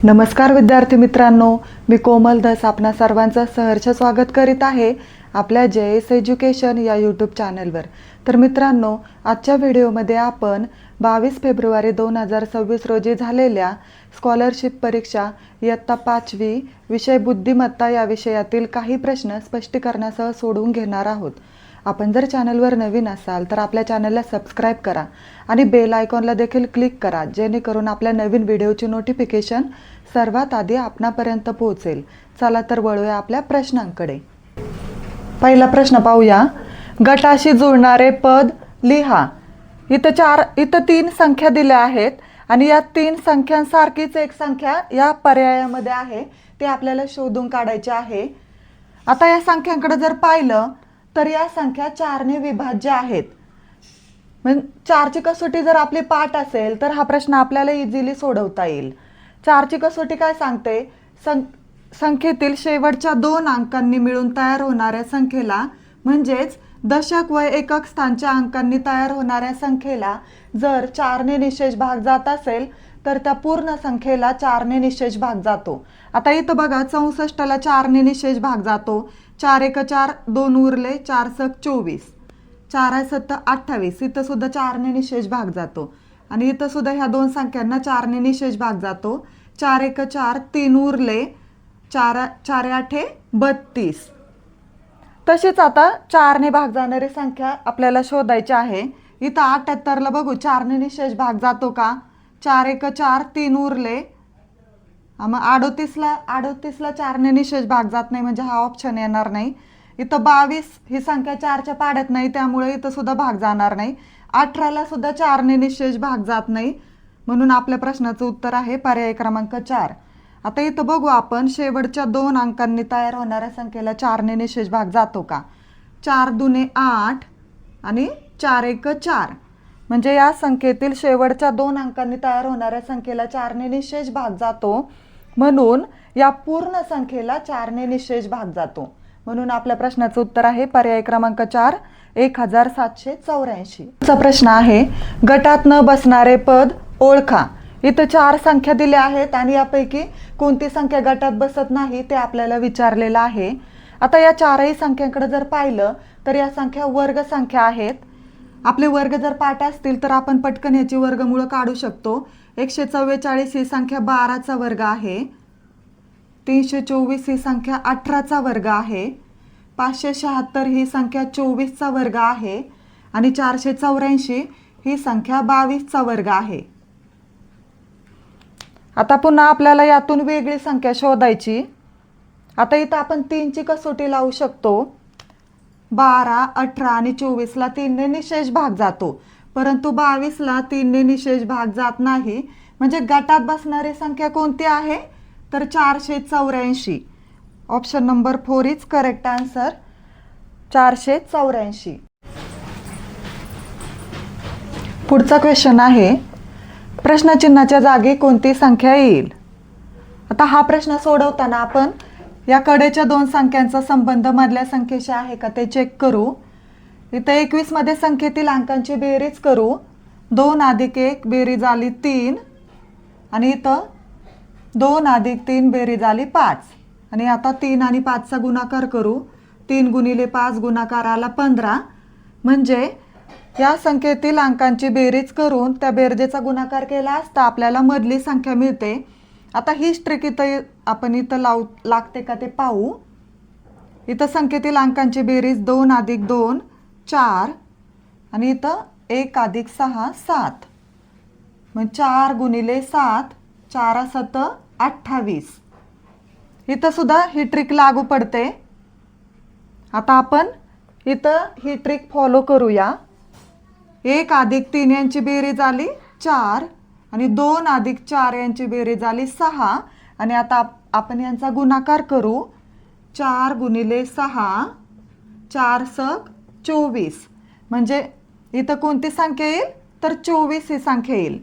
नमस्कार विद्यार्थी मित्रांनो, मी कोमल धस आपणा सर्वांचं सहर्ष स्वागत करीत आहे आपल्या JS एज्युकेशन या यूट्यूब चॅनलवर। तर मित्रांनो, आजच्या व्हिडिओमध्ये आपण 22 फेब्रुवारी 2026 रोजी झालेल्या स्कॉलरशिप परीक्षा इयत्ता 5वी विषय बुद्धिमत्ता या विषयातील काही प्रश्न स्पष्टीकरणासह सोडवून घेणार आहोत। आपण जर चॅनलवर नवीन असाल तर आपल्या चॅनलला सबस्क्राइब करा आणि बेल आयकॉनला देखील क्लिक करा, जेणेकरून आपल्या नवीन व्हिडिओची नोटिफिकेशन सर्वात आधी आपणापर्यंत पोहोचेल। चला तर वळूया आपल्या प्रश्नांकडे। पहिला प्रश्न पाहूया। गटाशी जुळणारे पद लिहा। इथं तीन संख्या दिल्या आहेत आणि या तीन संख्यांसारखीच एक संख्या या पर्यायामध्ये आहे, ते आपल्याला शोधून काढायचे आहे। आता या संख्यांकडे जर पाहिलं तर या संख्या 4 ने विभाज्य आहेत। म्हणजे 4 ची कसोटी जर आपली पाठ असेल तर हा प्रश्न आपल्याला इझिली सोडवता येईल। 4 ची कसोटी काय सांगते? संख्येतील शेवटच्या 2 अंकांनी मिळून तयार होणाऱ्या संख्येला, म्हणजेच दशक व एकक स्थानच्या अंकांनी तयार होणाऱ्या संख्येला जर 4 ने निशेष भाग जात असेल तर त्या पूर्ण संख्येला 4 ने निशेष भाग जातो। आता इथं बघा, 64 ला 4 ने निशेष भाग जातो। 4 एक 4, 2 उरले, 4 सक 24, 4 7 28, इथं सुद्धा 4 ने निशेष भाग जातो। आणि इथं सुद्धा ह्या दोन संख्यांना 4 ने निशेष भाग जातो। 4 एक 4, 3 उरले, 4 8 32। तसेच आता 4 ने भाग जाणारी संख्या आपल्याला शोधायची आहे। इथं 78 ला बघू, 4 ने निशेष भाग जातो का? 4 एक 4, 3 उरले। मग 38 ला 4 ने निशेष भाग जात नाही, म्हणजे हा ऑप्शन येणार नाही। इथं 22 ही संख्या 4 च्या पाड्यात नाही, त्यामुळे इथं सुद्धा भाग जाणार नाही। 18 ला सुद्धा 4 ने निशेष भाग जात नाही, म्हणून आपल्या प्रश्नाचं उत्तर आहे पर्याय क्रमांक 4। आता इथं बघू आपण, शेवटच्या 2 अंकांनी तयार होणाऱ्या संख्येला 4 ने निशेष भाग जातो का? 4 दुने 8 आणि 4 एक 4, म्हणजे या संख्येतील शेवटच्या 2 अंकांनी तयार होणाऱ्या संख्येला 4 ने निशेष भाग जातो, म्हणून या पूर्ण संख्येला 4 ने निशेष भाग जातो। म्हणून आपल्या प्रश्नाचं उत्तर आहे पर्याय क्रमांक 4, 1784। चा प्रश्न आहे, गटात न बसणारे पद ओळखा। इथं 4 संख्या दिल्या आहेत आणि यापैकी कोणती संख्या गटात बसत नाही ते आपल्याला विचारलेलं आहे। आता या 4ही संख्यांकडे जर पाहिलं तर या संख्या वर्ग संख्या आहेत। आपले वर्ग जर पाठ असतील तर आपण पटकन याची वर्गमूळ काढू शकतो। 144 ही संख्या 12 चा वर्ग आहे। 324 ही संख्या 18 चा वर्ग आहे। 576 ही संख्या 24 चा वर्ग आहे आणि 484 ही संख्या 22 चा वर्ग आहे। आता पुन्हा आपल्याला यातून वेगळी संख्या शोधायची। आता इथं आपण 3 ची कसोटी लावू शकतो। 12, 18 आणि 24 ला 3 ने निशेष भाग जातो, परंतु 22 ला 3 ने निशेष भाग जात नाही, म्हणजे गटात बसणारी संख्या कोणती आहे? तर 484। Option number 4 is correct answer, 484। पुढचा क्वेश्चन आहे, प्रश्नचिन्हाच्या जागी कोणती संख्या येईल? आता हा प्रश्न सोडवताना आपण या कडेच्या 2 संख्यांचा संबंध मधल्या संख्येशी आहे का ते चेक करू। इथं 21 मध्ये संख्येतील अंकांची बेरीज करू। 2 अधिक 1 बेरीज आली 3 आणि इथं 2 अधिक 3 बेरीज आली 5। आणि आता 3 आणि 5 चा गुणाकार करू। 3 गुणिले 5 गुणाकार आला 15, म्हणजे या संख्येतील अंकांची बेरीज करून त्या बेरजेचा गुणाकार केला असता आपल्याला मधली संख्या मिळते। आता ही ट्रिक इथं आपण लागते का ते पाहू। इथं संख्येतील अंकांची बेरीज 2 अधिक 2 4 आणि इथं 1 अधिक 6 7, मग 4 गुणिले 7, 4 7 28। इथं सुद्धा ही ट्रिक लागू पडते। आता आपण इथं ही ट्रिक फॉलो करूया। 1 अधिक 3 यांची बेरीज आली 4 आणि 2 अधिक 4 यांची बेरीज आली 6 आणि आता आपण यांचा गुणाकार करू। 4 गुणिले 6, 4 सक 24, म्हणजे इथं कोणती संख्या येईल? तर 24 ही संख्या येईल।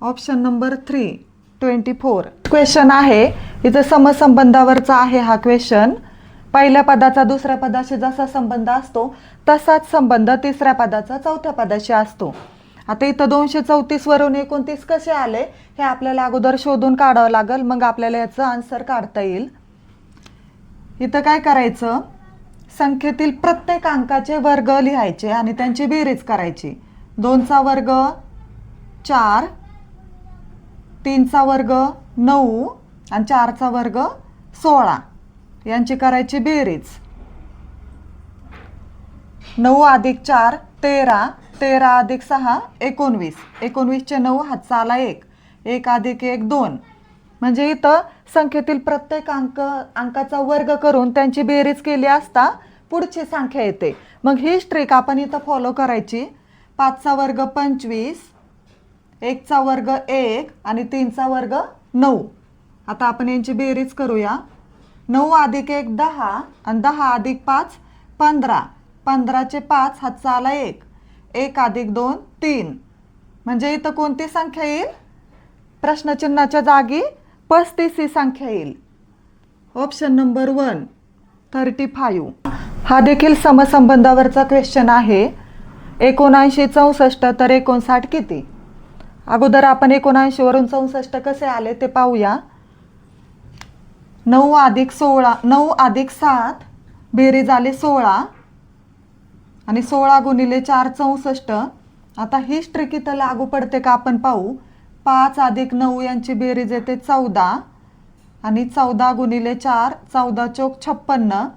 Option number 3, 24। क्वेश्चन आहे, इथं समसंबंधावरचा आहे हा क्वेश्चन। पहिल्या पदाचा दुसऱ्या पदाशी जसा संबंध असतो तसाच संबंध तिसऱ्या पदाचा चौथ्या पदाशी असतो। आता इथं 234 वरून 29 कसे आले हे आपल्याला अगोदर शोधून काढावं लागेल, मग आपल्याला याचं आन्सर काढता येईल. इथं काय करायचं, संख्येतील प्रत्येक अंकाचे वर्ग लिहायचे आणि त्यांची बेरीज करायची. 2चा वर्ग 4, 3चा वर्ग 9 आणि 4चा वर्ग 16 यांची करायची बेरीज. 9 अधिक 4 13, 13 अधिक 6 19, 19चे 9 हातचा आला 1, 1 अधिक 1 2. म्हणजे इथं संख्येतील प्रत्येक अंकाचा वर्ग करून त्यांची बेरीज केली असता पुढची संख्या येते. मग ही ट्रिक आपण इथं फॉलो करायची. 5चा वर्ग 25, 1चा वर्ग 1 आणि 3चा वर्ग 9. आता आपण यांची बेरीज करूया. 9 अधिक 1 10 आणि 10 अधिक 5 15, 15चे 5 हातचा आला 1, 1 अधिक 2 3. म्हणजे इथं कोणती संख्या येईल, प्रश्नचिन्हाच्या जागी 35 ही संख्या येईल. Option number 1 35. हा देखील समसंबंधावरचा क्वेश्चन आहे. 79 64 तर 59 किती. अगोदर आपण 79 वरून 64 कसे आले ते पाहूया. 9 अधिक 7 बेरीज आली 16 आणि 16 गुणिले 4 64. आता ही ट्रिक इथं लागू पडते का आपण पाहू. 5 अधिक 9 यांची बेरीज येते 14 आणि 14 गुणिले 4 14 चौक 56.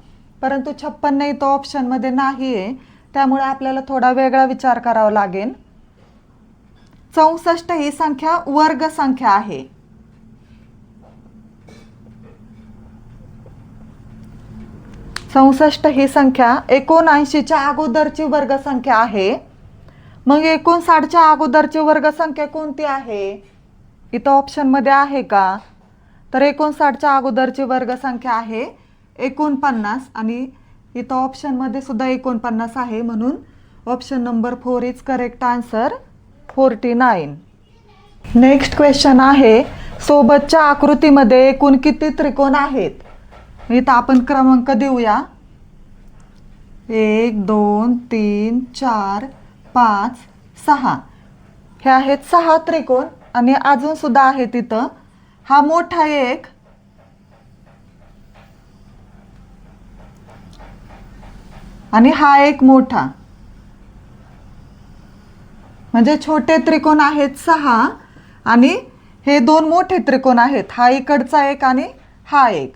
परंतु 56 इथं ऑप्शनमध्ये नाही आहे, त्यामुळे आपल्याला थोडा वेगळा विचार करावा लागेल. 64 ही संख्या वर्ग संख्या आहे. चौसष्ट ही संख्या 79च्या अगोदरची वर्गसंख्या आहे. मग 59च्या अगोदरची वर्गसंख्या कोणती आहे, इथं ऑप्शनमध्ये आहे का. तर 59च्या अगोदरची वर्गसंख्या आहे 49 आणि इथं ऑप्शनमध्ये सुद्धा 49 आहे. म्हणून option number 4 is correct answer 49. Next question आहे, सोबतच्या आकृतीमध्ये एकूण किती त्रिकोण आहेत. इथं आपण क्रमांक देऊया. 1 2 3 4 5 6 हे आहेत 6 त्रिकोण आणि अजून सुद्धा आहे तिथं. हा मोठा एक आणि हा एक मोठा, म्हणजे छोटे त्रिकोण आहेत 6 आणि हे 2 मोठे त्रिकोण आहेत. हा इकडचा एक आणि हा एक.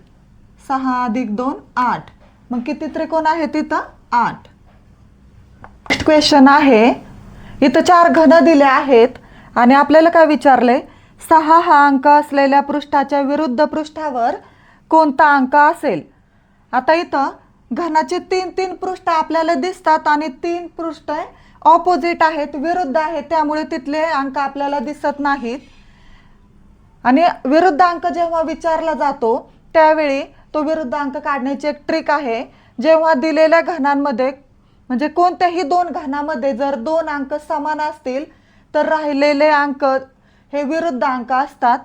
6 अधिक 2 8. मग किती त्रिकोण आहेत इथं 8. नेक्स्ट क्वेश्चन आहे, इथं 4 घन दिले आहेत आणि आपल्याला काय विचारले, 6 हा अंक असलेल्या पृष्ठाच्या विरुद्ध पृष्ठावर कोणता अंक असेल. आता इथं घनाचे 3 पृष्ठ आपल्याला दिसतात आणि 3 पृष्ठ ऑपोजिट आहेत, विरुद्ध आहेत, त्यामुळे तिथले अंक आपल्याला दिसत नाहीत. आणि विरुद्ध अंक जेव्हा विचारला जातो त्यावेळी तो विरुद्ध अंक काढण्याची एक ट्रिक आहे. जेव्हा दिलेल्या घनांमध्ये म्हणजे कोणत्याही 2 घनामध्ये जर 2 अंक समान असतील तर राहिलेले अंक हे विरुद्ध अंक असतात.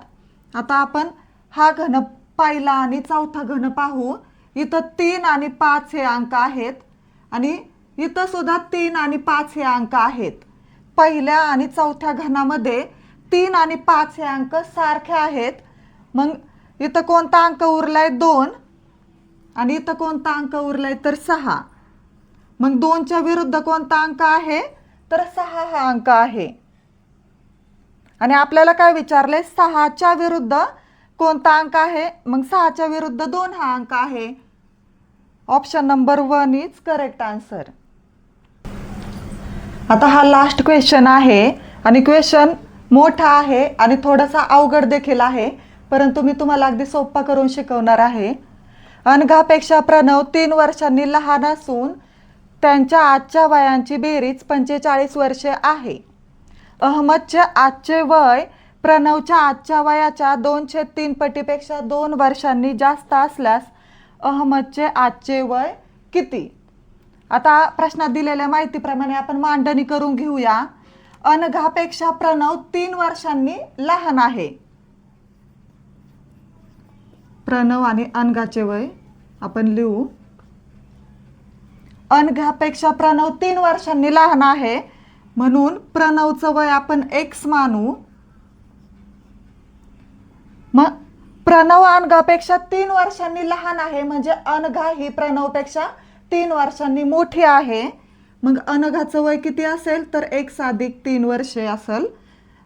आता आपण हा घन पाहिला आणि चौथा घन पाहू. इथं 3 आणि 5 हे अंक आहेत आणि इथं सुद्धा 3 आणि 5 हे अंक आहेत. पहिल्या आणि चौथ्या घनामध्ये 3 आणि 5 हे अंक सारखे आहेत. मग इथं कोणता अंक उरलाय 2 आणि इथं कोणता अंक उरलाय तर 6. मग 2च्या विरुद्ध कोणता अंक आहे तर 6 हा अंक आहे. आणि आपल्याला काय विचारले, 6च्या विरुद्ध कोणता अंक आहे. मग 6च्या विरुद्ध 2 हा अंक आहे. Option number 1 is correct answer. आता हा लास्ट क्वेश्चन आहे आणि क्वेश्चन मोठा आहे आणि थोडासा अवघड देखील आहे, परंतु मी तुम्हाला अगदी सोपा करून शिकवणार आहे. अनघापेक्षा प्रणव 3 वर्षांनी लहान असून त्यांच्या आजच्या वयांची बेरीज 45 वर्षे आहे. अहमदचे आजचे वय प्रणवच्या आजच्या वयाच्या 2/3 पटीपेक्षा 2 वर्षांनी जास्त असल्यास अहमदचे आजचे वय किती. आता प्रश्नात दिलेल्या माहितीप्रमाणे आपण मांडणी करून घेऊया. अनघापेक्षा प्रणव 3 वर्षांनी लहान आहे. प्रणव आणि अनघाचे वय आपण लिहू. अनघापेक्षा प्रणव 3 वर्षांनी लहान आहे म्हणून प्रणवचं वय आपण x मानू. मग प्रणव अनघापेक्षा 3 वर्षांनी लहान आहे, म्हणजे अनघा ही प्रणवपेक्षा 3 वर्षांनी मोठी आहे. मग अनघाचं वय किती असेल तर x अधिक 3 वर्षे असेल.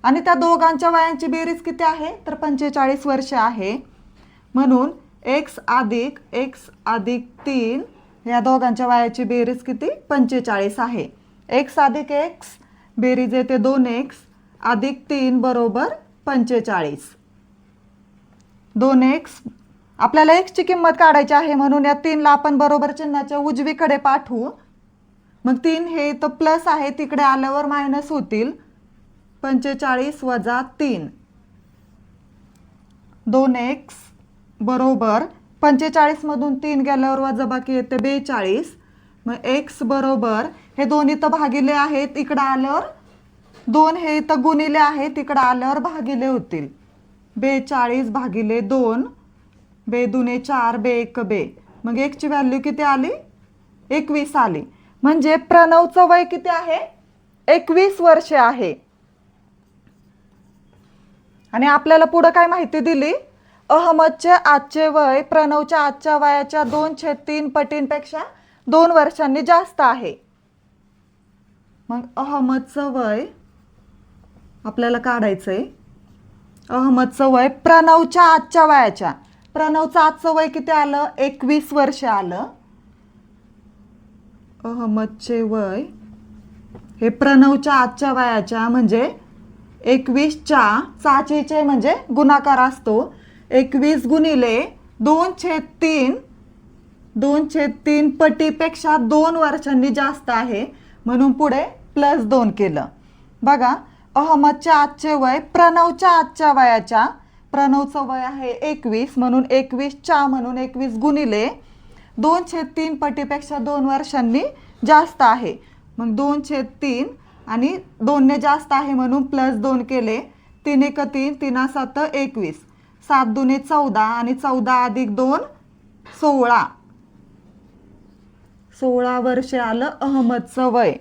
आणि त्या दोघांच्या वयांची बेरीज किती आहे तर 45 वर्षे आहे. म्हणून x अधिक 3 या दोघांच्या वयाची बेरीज किती 45 आहे. x अधिक x बेरीज येते 2x अधिक 3 बरोबर 45. 2x आपल्याला x ची किंमत काढायची आहे, म्हणून या 3 ला आपण बरोबर चिन्हाच्या उजवीकडे पाठवू. मग 3 हे तर प्लस आहे, तिकडे आल्यावर मायनस होतील. 45 वजा 3. 2x बरोबर 45 मधून 3 गेल्यावर वजाबाकी येते 42. मग x बरोबर हे दोन इथं भागिले आहेत, इकडे आल्यावर 2 हे इथं गुणिले आहेत, इकडे आल्यावर भागिले होतील. 42 भागिले 2 बे दुने 4 बे 1 बे. मग x ची व्हॅल्यू किती आली 21 आली. म्हणजे प्रणवचं वय किती आहे 21 वर्षे आहे. आणि आपल्याला पुढे काय माहिती दिली, अहमदचे आजचे वय प्रणवच्या आजच्या वयाच्या 2/3 पटींपेक्षा 2 वर्षांनी जास्त आहे. मग अहमदचं वय आपल्याला काढायचंय. अहमदचं वय प्रणवच्या आजच्या वयाच्या, प्रणवचं आजचं वय किती आलं 21 वर्ष आलं. अहमदचे वय हे प्रणवच्या आजच्या वयाच्या म्हणजे 21च्या 6चे म्हणजे गुणाकार असतो. 21 गुणिले 2/3 2/3 पटीपेक्षा 2 वर्षांनी जास्त आहे, म्हणून पुढे +2 केलं. बघा अहमदच्या आजचे वय प्रणवच्या आजच्या वयाच्या, प्रणवचं वय आहे 21 म्हणून 21च्या म्हणून 21 गुणिले 2/3 पटीपेक्षा 2 वर्षांनी जास्त आहे. मग 2/3 आणि 2 ने जास्त आहे म्हणून +2 केले. 3 × 3 3 7 21 7 दुने 14 आणि 14 अधिक 2 16. 16 वर्षे आलं अहमदचं वय.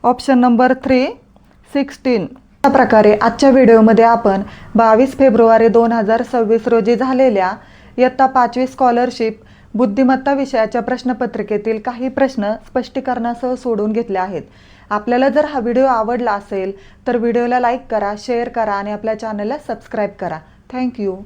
Option number 3 16. अशा प्रकारे आजच्या व्हिडिओमध्ये आपण 22 फेब्रुवारी 2026 रोजी झालेल्या इयत्ता 5वी स्कॉलरशिप बुद्धिमत्ता विषयाच्या प्रश्नपत्रिकेतील काही प्रश्न स्पष्टीकरणासह सोडून घेतले आहेत. आपल्याला जर हा व्हिडिओ आवडला असेल तर व्हिडिओला लाईक करा, शेअर करा आणि आपल्या चॅनलला सबस्क्राईब करा. थँक्यू.